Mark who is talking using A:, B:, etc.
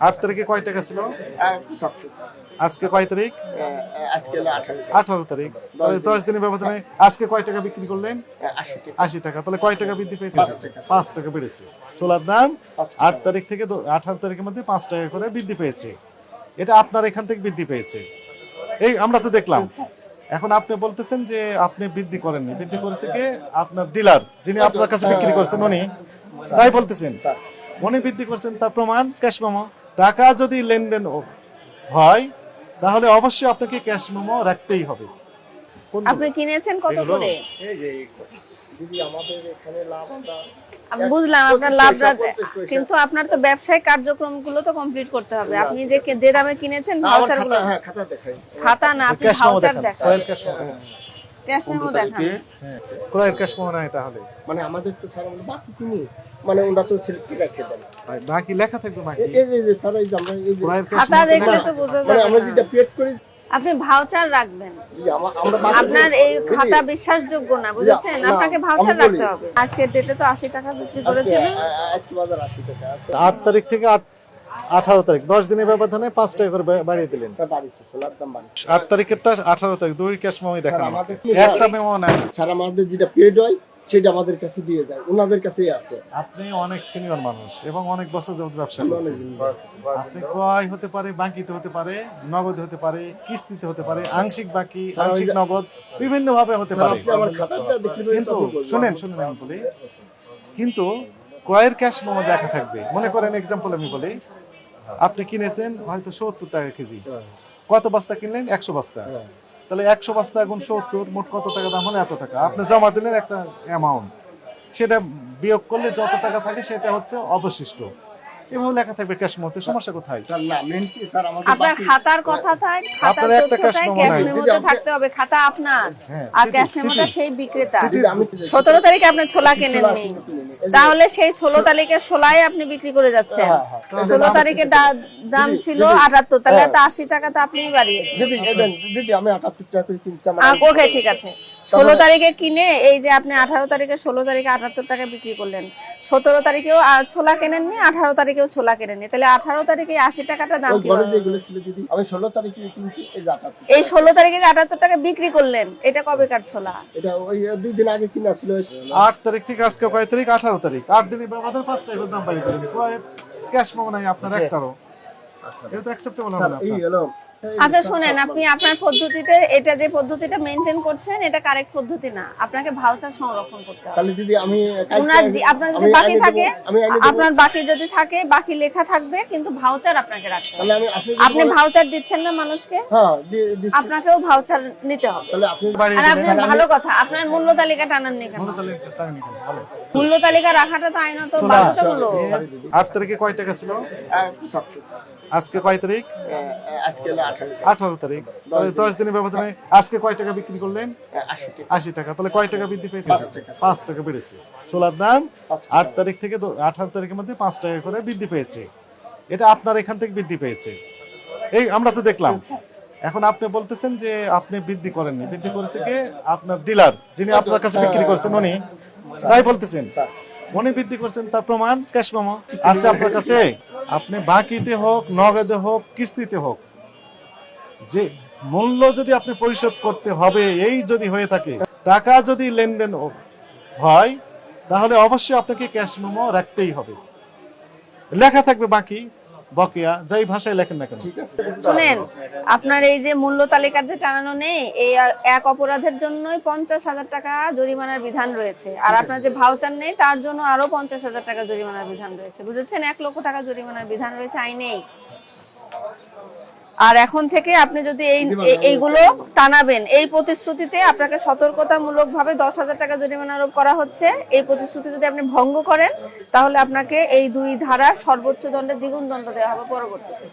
A: 8 তারিখে কয় টাকা ছিল? আজকে কয় তারিখ?
B: আজকে হলো
A: 18 তারিখ। তাহলে 10 দিনের ব্যবধানে আজকে কয় টাকা বিক্রি করলেন? 80 টাকা। তাহলে কয় টাকা বৃদ্ধি পেয়েছে? 5 টাকা বেড়েছে। ছোলার দাম 8 তারিখ থেকে 18 তারিখের মধ্যে 5 টাকা করে বৃদ্ধি পেয়েছে। এটা আপনার এখান থেকে বৃদ্ধি পেয়েছে। এই আমরা তো দেখলাম। এখন আপনি বলতেছেন যে আপনি বৃদ্ধি করেননি, বৃদ্ধি করেছে কে? আপনার ডিলার, যিনি আপনার কাছে বিক্রি করছেন উনি, তাই বলতেছেন। উনি বৃদ্ধি করছেন, তার প্রমাণ ক্যাশ মেমো। টাকা যদি লেনদেন হয় তাহলে অবশ্যই আপনাকে ক্যাশ মেমো রাখতেই হবে।
C: আপনি কিনেছেন কত করে?
B: এই যে দিদি আমাদের এখানে লাভ
C: আমি বুঝলাম আপনার লাভ, কিন্তু আপনার তো ব্যবসায়িক কার্যক্রমগুলো তো কমপ্লিট করতে হবে। আপনি যে দামে কিনেছেন ভাউচারগুলো,
B: হ্যাঁ খাতা দেখাই,
C: খাতা না, আপনি ভাউচার দেখান,
A: ক্যাশ মেমো,
C: ক্যাশ মেমো দেখান।
A: হ্যাঁ, ক্রয়ের ক্যাশ মেমো নাই তাহলে
B: মানে আমাদের তো স্যার আমরা বাকি কিনি, মানে ওটা তো সিলেক্ট রেখে দেন,
A: ভাই বাকি লেখা থাকবে বাকি।
B: এই যে স্যার এই যে আমরা এই যে
A: ক্রয়ের ক্যাশ
C: খাতা
A: মেমো
C: দেখলে তো বোঝা
B: মানে
C: যাবে
B: আমরা
C: না।
B: যেটা পেড করি,
C: আপনি ভাউচার রাখবেন।
B: আমরা বাকি
C: আপনার এই খাতা বিশ্বাসযোগ্য না, বুঝেছেন?
B: না,
C: আপনাকে ভাউচার
B: আমি বলি।
C: রাখতে হবে। আজকের ডেটে তো 80 টাকা বিক্রি করেছিল।
B: আজকে বাজার 80 টাকা
A: 8 তারিখ থেকে 18 তারিখ 10 দিনের ব্যবধানে 5 টাকা করে বাড়িয়ে দিলেন।
B: স্যার বাড়িছে, সোলার দাম বাড়িছে
A: 8 তারিখেরটা 18 তারিখ দুই ক্যাশ মেমোই দেখানো।
B: স্যার, আমাদের কি
A: একটা মেমো নাই।
B: স্যার আমাদের যেটা পেড হয় সেটা আমাদের কাছে দিয়ে যায়, ওনাদের কাছেই আছে।
A: আপনি অনেক সিনিয়র মানুষ এবং অনেক বছর যাবত ব্যবসা করছেন। আপনি ক্রয় হতে পারে, বাকিতে হতে পারে, নগদ হতে পারে, কিস্তিতে হতে পারে, আংশিক বাকি, আংশিক নগদ, বিভিন্ন ভাবে হতে
B: স্যার
A: পারে।
B: আপনি আমার খাতাটা দেখলে
A: কিন্তু শুনেন আমি বলি, কিন্তু ক্রয়ের ক্যাশ মেমো দেখা থাকবে। মনে করেন এক্সাম্পল আমি বলি, আপনি কিনেছেন হয়তো 70 টাকা কেজি, কত বস্তা কিনলেন? 100 বস্তা। তাহলে 100 বস্তা গুণ 70 মোট কত টাকা দাম হলো? এত টাকা। আপনি জমা দিলেন একটা অ্যামাউন্ট, সেটা বিয়োগ করলে যত টাকা থাকে সেটা হচ্ছে অবশিষ্ট। এভাবে লেখা থাকবে ক্যাশ মেমোতে। সমস্যা কোথায়?
B: স্যার না মেন কি স্যার আমাদের
C: আপনার
B: বাকি
C: খাতার কথা থাক, খাতার
A: আপনার একটা
C: তথ্য
A: ক্যাশ
C: থাক,
A: মেমো
C: ক্যাশ
A: নাই।
C: মেমোতে থাকতে হবে। খাতা আপনার
A: হ্যাঁ,
C: আর
A: সিটি,
C: ক্যাশ মেমোটা
A: সিটি।
C: সেই বিক্রেতা।
B: দিদি, আমি
C: 17 তারিখে আপনি ছোলা কেনেননি, তাহলে সেই 16 তারিখের ছোলাই আপনি বিক্রি করে যাচ্ছেন।
B: হ্যাঁ।
C: 16 তারিখে দাম ছিল 78, তাহলে তো 80 টাকা তো আপনিই বাড়িয়েছেন।
B: দিদি আমি 78 টাকা করে কিনছি আমার।
C: ওকে, ঠিক আছে। 16 তারিখে কিনে এই যে আপনি 18 তারিখে 16 তারিখে 78 টাকা বিক্রি করলেন, 17 তারিখেও ছোলা কেনেননি, 18 তারিখেও ছোলা কেনেননি, তাহলে 18 তারিখে 80 টাকাটা দাম
B: ওই
C: কি
B: ঘরে
C: হবে?
B: যেগুলো ছিল দিদি আমি 16 তারিখে কিনছি, এই যে 78
C: এই 16 তারিখে 78 টাকা বিক্রি করলেন, এটা কবেকার ছোলা?
B: এটা ওই 2 দিন আগে কিনা ছিল।
A: 8 তারিখ থেকে আজকে কয় তারিখ? 18 তারিখ। 8 দিনের ব্যবধানে 5 টাকা করে দাম বাড়িয়ে দিলেন। ক্রয়ের ক্যাশ মেমো নাই আপনার একটারও। এটা তো অ্যাকসেপ্টেবল হবে না
B: এই
A: আপনার।
B: হলো
C: আচ্ছা শুনেন, আপনি আপনার পদ্ধতিতে এটা যে পদ্ধতিটা মেনটেন করছেন এটা কারেক্ট পদ্ধতি না। আপনাকে ভাউচার সংরক্ষণ করতে হবে।
B: তাহলে দিদি আমি
C: আপনার যদি বাকি থাকে,
B: আমি
C: আপনার বাকি যদি থাকে, বাকি লেখা থাকবে, কিন্তু ভাউচার আপনাকে রাখতে হবে।
B: তাহলে আমি
C: আপনি ভাউচার দিচ্ছেন না মানুষকে,
B: হ্যাঁ
C: আপনাকেও ভাউচার নিতে হবে।
B: তাহলে আপনি
A: বাড়িয়ে
C: আর
A: দিলেন।
C: আপনার ভালো কথা, আপনার মূল্য তালিকা টানাননি কেন?
A: মূল্য তালিকা টাকা নিয়ে গেলেন, ভালো।
C: মূল্য তালিকা রাখাটা তো আইনত
A: শোনা,
C: বাধ্যতামূলক।
A: 8 তারিখে কয় টাকা ছিল?
B: 70
A: আজকে কয় তারিখ?
B: আজকে হলো 18
A: 18 তারিখ। তাহলে 10 দিনের ব্যবধানে আজকে কয় টাকা বিক্রি করলেন?
B: 80 টাকা
A: 80 টাকা। তাহলে কয় টাকা বৃদ্ধি পেয়েছে?
B: 5 টাকা।
A: 5 টাকা বেড়েছে। ছোলার দাম
B: 5
A: 8 তারিখ থেকে 18 তারিখের মধ্যে 5 টাকা করে বৃদ্ধি পেয়েছে। এটা আপনার এখান থেকে বৃদ্ধি পেয়েছে। এই আমরা তো দেখলাম। এখন আপনি বলতেছেন যে আপনি বৃদ্ধি করেননি, বৃদ্ধি করেছে কে? আপনার ডিলার, যিনি আপনার কাছে বিক্রি করছেন উনি, তাই বলতেছেন। উনি বৃদ্ধি করছেন, তার প্রমাণ ক্যাশ মেমো আছে আপনার কাছে। আপনি বাকিতে হোক, নগদে হোক, কিস্তিতে হোক, যে মূল্য যদি আপনি পরিশোধ করতে হবে, এই যদি হয়ে থাকে, টাকা যদি লেনদেন হয় তাহলে অবশ্যই আপনাকে ক্যাশ মেমো রাখতেই হবে। লেখা থাকবে বাকি, বকেয়া, যাই ভাষায় লেখেন না কেন।
C: শুনেন, আপনার এই যে মূল্য তালিকার যে টানানো নেই, এই এক অপরাধের জন্যই 50,000 টাকা জরিমানার বিধান রয়েছে। আর আপনার যে ভাউচার নেই তার জন্য আরো 50,000 টাকা জরিমানার বিধান রয়েছে, বুঝেছেন? 1 লক্ষ টাকা জরিমানার বিধান রয়েছে আইনেই। আর এখন থেকে আপনি যদি এইগুলো টানাবেন, এই প্রতিশ্রুতিতে আপনাকে সতর্কতামূলক ভাবে 10,000 টাকা জরিমানা আরোপ করা হচ্ছে। এই প্রতিশ্রুতি যদি আপনি ভঙ্গ করেন তাহলে আপনাকে এই 2 ধারা সর্বোচ্চ দণ্ডে দ্বিগুণ দণ্ড দেওয়া হবে পরবর্তীতে।